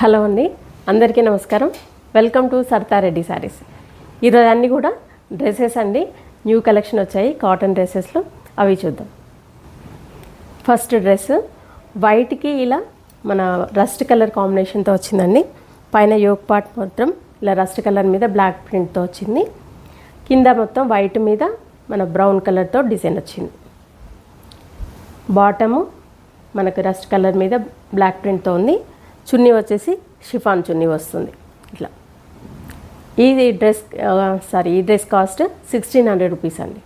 Hello అండి, అందరికీ నమస్కారం. Welcome to Saritha Reddy sarees. ఈరోజు అన్నీ కూడా డ్రెస్సెస్ అండి, న్యూ కలెక్షన్ వచ్చాయి కాటన్ డ్రెస్సెస్లో, అవి చూద్దాం. ఫస్ట్ డ్రెస్ వైట్కి ఇలా మన రస్ట్ కలర్ కాంబినేషన్తో వచ్చిందండి. పైన యోక్ పార్ట్ మొత్తం ఇలా రస్ట్ కలర్ మీద బ్లాక్ ప్రింట్తో వచ్చింది. కింద మొత్తం వైట్ మీద మన బ్రౌన్ కలర్తో డిజైన్ వచ్చింది. బాటము మనకు రస్ట్ కలర్ మీద బ్లాక్ ప్రింట్తో ఉంది. చున్నీ వచ్చేసి షిఫాన్ చున్నీ వస్తుంది ఇట్లా. ఈ డ్రెస్ కాస్ట్ 1600 రూపీస్ అండి.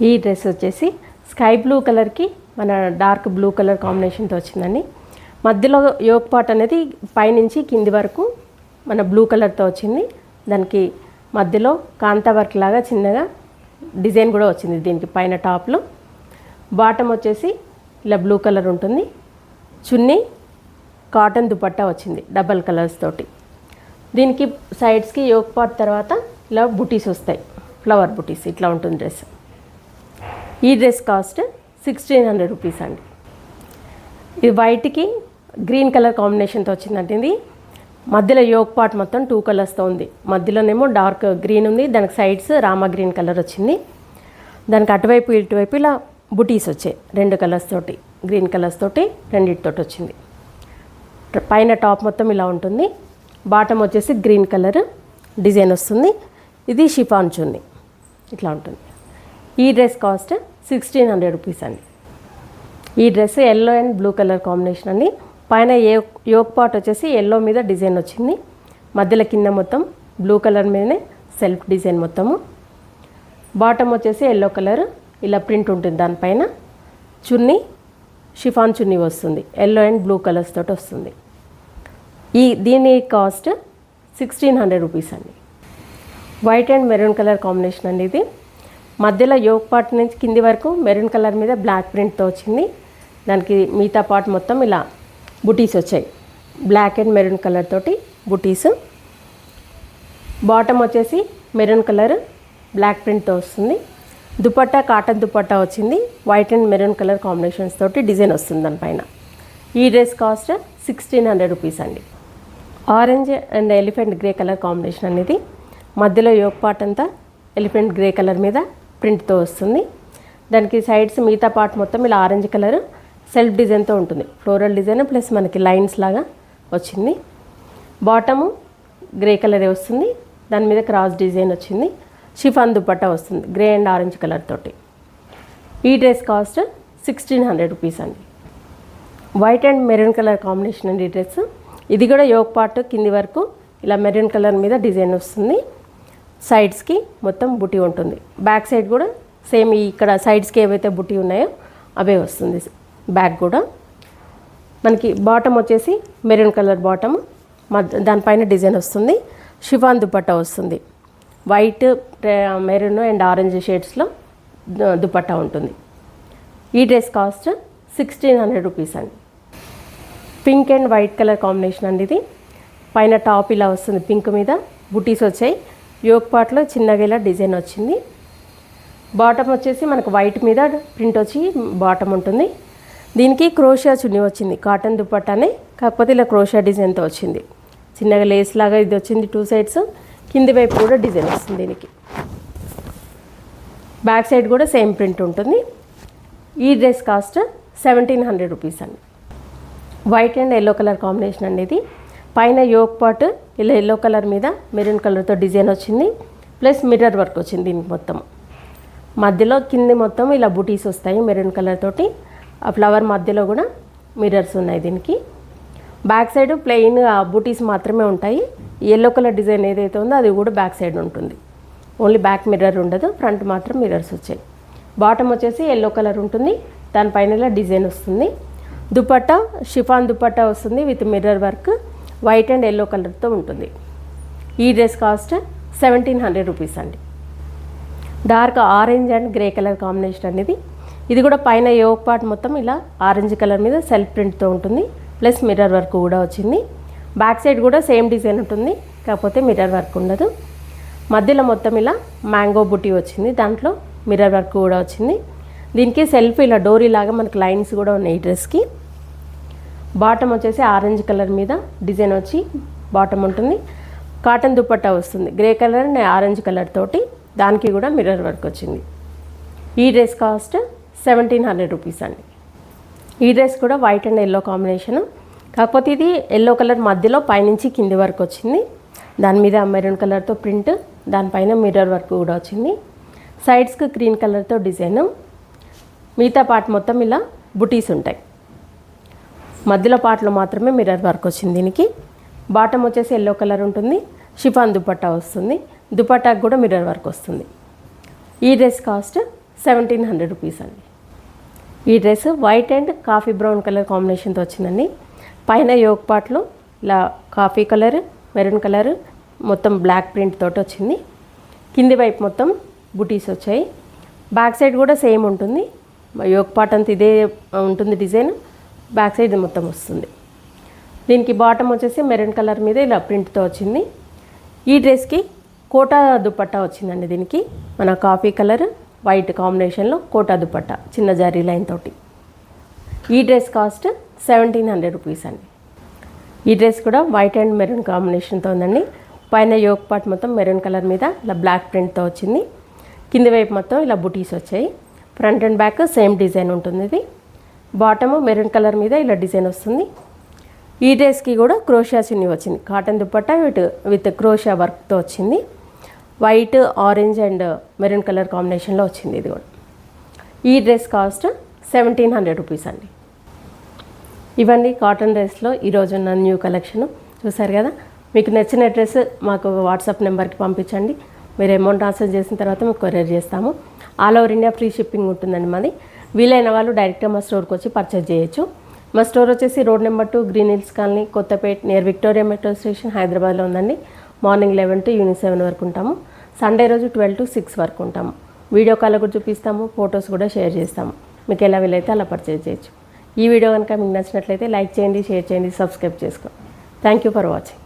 ఈ డ్రెస్ వచ్చేసి స్కై బ్లూ కలర్కి మన డార్క్ బ్లూ కలర్ కాంబినేషన్తో వచ్చిందండి. మధ్యలో యోక్ పార్ట్ అనేది పైనుంచి కింది వరకు మన బ్లూ కలర్తో వచ్చింది. దానికి మధ్యలో కాంతా వర్క్ లాగా చిన్నగా డిజైన్ కూడా వచ్చింది దీనికి పైన టాప్లో. బాటమ్ వచ్చేసి ఇలా బ్లూ కలర్ ఉంటుంది. చున్నీ కాటన్ దుపట్టా వచ్చింది డబల్ కలర్స్ తోటి. దీనికి సైడ్స్కి యోక్ పార్ట్ తర్వాత ఇలా బుటీస్ వస్తాయి, ఫ్లవర్ బుటీస్. ఇట్లా ఉంటుంది డ్రెస్. ఈ డ్రెస్ కాస్ట్ 1600 రూపీస్ అండి. ఇది వైట్కి గ్రీన్ కలర్ కాంబినేషన్తో వచ్చిందంటే ఇది మధ్యలో యోక్ పార్ట్ మొత్తం 2 కలర్స్తో ఉంది. మధ్యలోనేమో డార్క్ గ్రీన్ ఉంది, దానికి సైడ్స్ రామా గ్రీన్ కలర్ వచ్చింది. దానికి అటువైపు ఇటువైపు ఇలా బుటీస్ వచ్చాయి 2 కలర్స్ తోటి, గ్రీన్ కలర్స్ తోటి రెండింటితోటి వచ్చింది. పైన టాప్ మొత్తం ఇలా ఉంటుంది. బాటమ్ వచ్చేసి గ్రీన్ కలర్ డిజైన్ వస్తుంది. ఇది షిఫాన్ చున్నీ ఇట్లా ఉంటుంది. ఈ డ్రెస్ కాస్ట్ 1600 రూపీస్ అండి. ఈ dress yellow and blue colour combination అండి. పైన యోక్ పార్ట్ వచ్చేసి ఎల్లో మీద డిజైన్ వచ్చింది. మధ్యలో కింద మొత్తం బ్లూ కలర్ మీదనే సెల్ఫ్ డిజైన్ మొత్తము. బాటమ్ వచ్చేసి ఎల్లో కలర్ ఇలా ప్రింట్ ఉంటుంది. దానిపైన చున్నీ షిఫాన్ చున్నీ వస్తుంది, ఎల్లో అండ్ బ్లూ కలర్స్ తోటి వస్తుంది. దీని కాస్ట్ 1600 రూపీస్ అండి. White and maroon colour combination అండి. ఇది మధ్యలో యోక్ పార్ట్ నుంచి కింది వరకు మెరూన్ కలర్ మీద బ్లాక్ ప్రింట్తో వచ్చింది. దానికి మిగతా పార్ట్ మొత్తం ఇలా బుటీస్ వచ్చాయి, బ్లాక్ అండ్ మెరూన్ కలర్ తోటి బుటీస్. బాటమ్ వచ్చేసి మెరూన్ కలర్ బ్లాక్ ప్రింట్తో వస్తుంది. దుపట్టా కాటన్ దుపట్టా వచ్చింది, white and maroon colour combinations తోటి డిజైన్ వస్తుంది దానిపైన. ఈ డ్రెస్ కాస్ట్ 1600 రూపీస్ అండి. Orange and elephant grey colour combination అనేది మధ్యలో యోక్ పార్ట్ అంతా ఎలిఫెంట్ గ్రే కలర్ మీద ప్రింట్తో వస్తుంది. దానికి సైడ్స్ మిగతా పార్ట్ మొత్తం ఇలా ఆరెంజ్ కలర్ సెల్ఫ్ డిజైన్తో ఉంటుంది, ఫ్లోరల్ డిజైన్ ప్లస్ మనకి లైన్స్ లాగా వచ్చింది. బాటము గ్రే కలరే వస్తుంది, దాని మీద క్రాస్ డిజైన్ వచ్చింది. షిఫాన్ దుపట్టా వస్తుంది గ్రే అండ్ ఆరెంజ్ కలర్ తోటి. ఈ డ్రెస్ కాస్ట్ 1600 రూపీస్ అండి. White and maroon colour combination అండి ఈ డ్రెస్. ఇది కూడా యోక్ పార్ట్ కింది వరకు ఇలా మెరూన్ కలర్ మీద డిజైన్ వస్తుంది. సైడ్స్కి మొత్తం బుటీ ఉంటుంది. బ్యాక్ సైడ్ కూడా సేమ్ ఇక్కడ సైడ్స్కి ఏవైతే బుటీ ఉన్నాయో అవే వస్తుంది. బ్యాక్ కూడా మనకి బాటమ్ వచ్చేసి మెరూన్ కలర్ బాటమ్, దానిపైన డిజైన్ వస్తుంది. షిఫాన్ దుపట్టా వస్తుంది. వైట్, మెరూన్ అండ్ ఆరెంజ్ షేడ్స్లో దుపట్టా ఉంటుంది. ఈ డ్రెస్ కాస్ట్ 1600 రూపీస్ అండి. Pink and white colour combination అండి. ఇది పైన టాప్ ఇలా వస్తుంది, పింక్ మీద బుటీస్ వచ్చాయి. యోక్ పార్ట్లో చిన్నగా ఇలా డిజైన్ వచ్చింది. బాటమ్ వచ్చేసి మనకు వైట్ మీద ప్రింట్ వచ్చి బాటమ్ ఉంటుంది. దీనికి క్రోషియా చున్నీ వచ్చింది, కాటన్ దుపట్టానే కాకపోతే ఇలా క్రోషియా డిజైన్తో వచ్చింది. చిన్నగా లేస్ లాగా ఇది వచ్చింది 2 సైడ్స్. కింది వైపు కూడా డిజైన్ వస్తుంది దీనికి. బ్యాక్ సైడ్ కూడా సేమ్ ప్రింట్ ఉంటుంది. ఈ డ్రెస్ కాస్ట్ 1700 రూపీస్ అండి. White and yellow colour combination అండి. ఇది పైన యోక్ పార్ట్ ఇలా ఎల్లో కలర్ మీద మెరూన్ కలర్తో డిజైన్ వచ్చింది, ప్లస్ మిర్రర్ వర్క్ వచ్చింది దీనికి మొత్తం. మధ్యలో కింది మొత్తం ఇలా బుటీస్ వస్తాయి మెరూన్ కలర్ తోటి. ఆ ఫ్లవర్ మధ్యలో కూడా మిర్రర్స్ ఉన్నాయి దీనికి. బ్యాక్ సైడ్ ప్లెయిన్ బుటీస్ మాత్రమే ఉంటాయి. ఎల్లో కలర్ డిజైన్ ఏదైతే ఉందో అది కూడా బ్యాక్ సైడ్ ఉంటుంది. ఓన్లీ బ్యాక్ మిర్రర్ ఉండదు, ఫ్రంట్ మాత్రం మిర్రర్స్ వచ్చాయి. బాటమ్ వచ్చేసి ఎల్లో కలర్ ఉంటుంది, దానిపైన ఇలా డిజైన్ వస్తుంది. దుపట్టా షిఫాన్ దుపట్టా వస్తుంది with mirror work, white and yellow కలర్తో ఉంటుంది. ఈ డ్రెస్ కాస్ట్ 1700 రూపీస్ అండి. Dark orange and grey colour combination అనేది. ఇది కూడా పైన యోక్ పార్ట్ మొత్తం ఇలా ఆరెంజ్ కలర్ మీద సెల్ఫ్ ప్రింట్తో ఉంటుంది, ప్లస్ మిర్రర్ వర్క్ కూడా వచ్చింది. బ్యాక్ సైడ్ కూడా సేమ్ డిజైన్ ఉంటుంది, కాకపోతే మిర్రర్ వర్క్ ఉండదు. మధ్యలో మొత్తం ఇలా మ్యాంగో బుటీ వచ్చింది, దాంట్లో మిర్రర్ వర్క్ కూడా వచ్చింది. దీనికి సెల్ఫ్ ఇలా డోరీ లాగా మనకు లైన్స్ కూడా ఉన్నాయి ఈ డ్రెస్కి. బాటమ్ వచ్చేసి ఆరెంజ్ కలర్ మీద డిజైన్ వచ్చి బాటమ్ ఉంటుంది. కాటన్ దుపట్టా వస్తుంది grey colour and orange colour తోటి, దానికి కూడా మిర్రర్ వర్క్ వచ్చింది. ఈ డ్రెస్ కాస్ట్ 1700 రూపీస్ అండి. ఈ డ్రెస్ కూడా వైట్ అండ్ ఎల్లో కాంబినేషన్, కాకపోతే ఇది ఎల్లో కలర్ మధ్యలో పైనుంచి కింది వరకు వచ్చింది. దాని మీద మెరూన్ కలర్తో ప్రింట్, దానిపైన మిర్రర్ వర్క్ కూడా వచ్చింది. సైడ్స్కి గ్రీన్ కలర్తో డిజైన్, మిగతా పార్ట్ మొత్తం ఇలా బుటీస్ ఉంటాయి. మధ్యలో పార్ట్లో మాత్రమే మిర్రర్ వర్క్ వచ్చింది. దీనికి బాటమ్ వచ్చేసి ఎల్లో కలర్ ఉంటుంది, షిఫాన్ దుపట్టా వస్తుంది, దుపట్టాకు కూడా మిర్రర్ వర్క్ వస్తుంది. ఈ డ్రెస్ కాస్ట్ 1700 రూపీస్ అండి. ఈ dress white and coffee brown colour కాంబినేషన్తో వచ్చిందండి. పైన యోక్ పార్ట్లో ఇలా కాఫీ కలర్, మెరూన్ కలర్, మొత్తం బ్లాక్ ప్రింట్ తోటి వచ్చింది. కింది వైపు మొత్తం బుటీస్ వచ్చాయి. బ్యాక్ సైడ్ కూడా సేమ్ ఉంటుంది, యోక్ పార్ట్ అంతా ఇదే ఉంటుంది డిజైన్, బ్యాక్ సైడ్ మొత్తం వస్తుంది. దీనికి బాటమ్ వచ్చేసి మెరూన్ కలర్ మీద ఇలా ప్రింట్తో వచ్చింది. ఈ డ్రెస్కి కోటా దుపట్టా వచ్చిందండి. దీనికి మన కాఫీ కలర్ వైట్ కాంబినేషన్లో కోటా దుపట్టా చిన్న జరీ లైన్ తోటి. ఈ డ్రెస్ కాస్ట్ 1700 రూపీస్ అండి. ఈ డ్రెస్ కూడా వైట్ అండ్ మెరూన్ కాంబినేషన్తో ఉందండి. పైన యోక్ పార్ట్ మొత్తం మెరూన్ కలర్ మీద ఇలా బ్లాక్ ప్రింట్తో వచ్చింది. కింది వైపు మొత్తం ఇలా బుటీస్ వచ్చాయి. Front and back same design ఉంటుంది. ఇది బాటమ్ మెరూన్ కలర్ మీద ఇలా డిజైన్ వస్తుంది. ఈ డ్రెస్కి కూడా క్రోషియా చున్నీ వచ్చింది, కాటన్ దుపట్టా విత్ క్రోషియా వర్క్తో వచ్చింది. White, orange and maroon colour కాంబినేషన్లో వచ్చింది. ఇది కూడా ఈ డ్రెస్ కాస్ట్ 1700 రూపీస్ అండి. ఇవన్నీ కాటన్ డ్రెస్లో ఈరోజు ఉన్న న్యూ కలెక్షన్ చూసారు కదా. మీకు నచ్చిన డ్రెస్ మాకు వాట్సాప్ నెంబర్కి పంపించండి. మీరు అమౌంట్ ట్రాన్స్ఫర్ చేసిన తర్వాత మీకు కొరియర్ చేస్తాము. All over India free shipping ఉంటుందండి మాది. వీలైన వాళ్ళు డైరెక్ట్గా మా స్టోర్కి వచ్చి పర్చేజ్ చేయొచ్చు. మా స్టోర్ వచ్చేసి road number 2 green hills colony, Kothapet, near Victoria metro station, హైదరాబాద్లో ఉందండి. మార్నింగ్ 11 to ఈవినింగ్ 7 వరకు ఉంటాము. సండే రోజు 12 to 6 వరకు ఉంటాము. వీడియో కాల్ కూడా చూపిస్తాము, ఫొటోస్ కూడా షేర్ చేస్తాము. మీకు ఎలా వీలైతే అలా పర్చేజ్ చేయొచ్చు. ఈ వీడియో కనుక మీకు నచ్చినట్లయితే లైక్ చేయండి, షేర్ చేయండి, సబ్స్క్రైబ్ చేసుకోండి. Thank you for watching.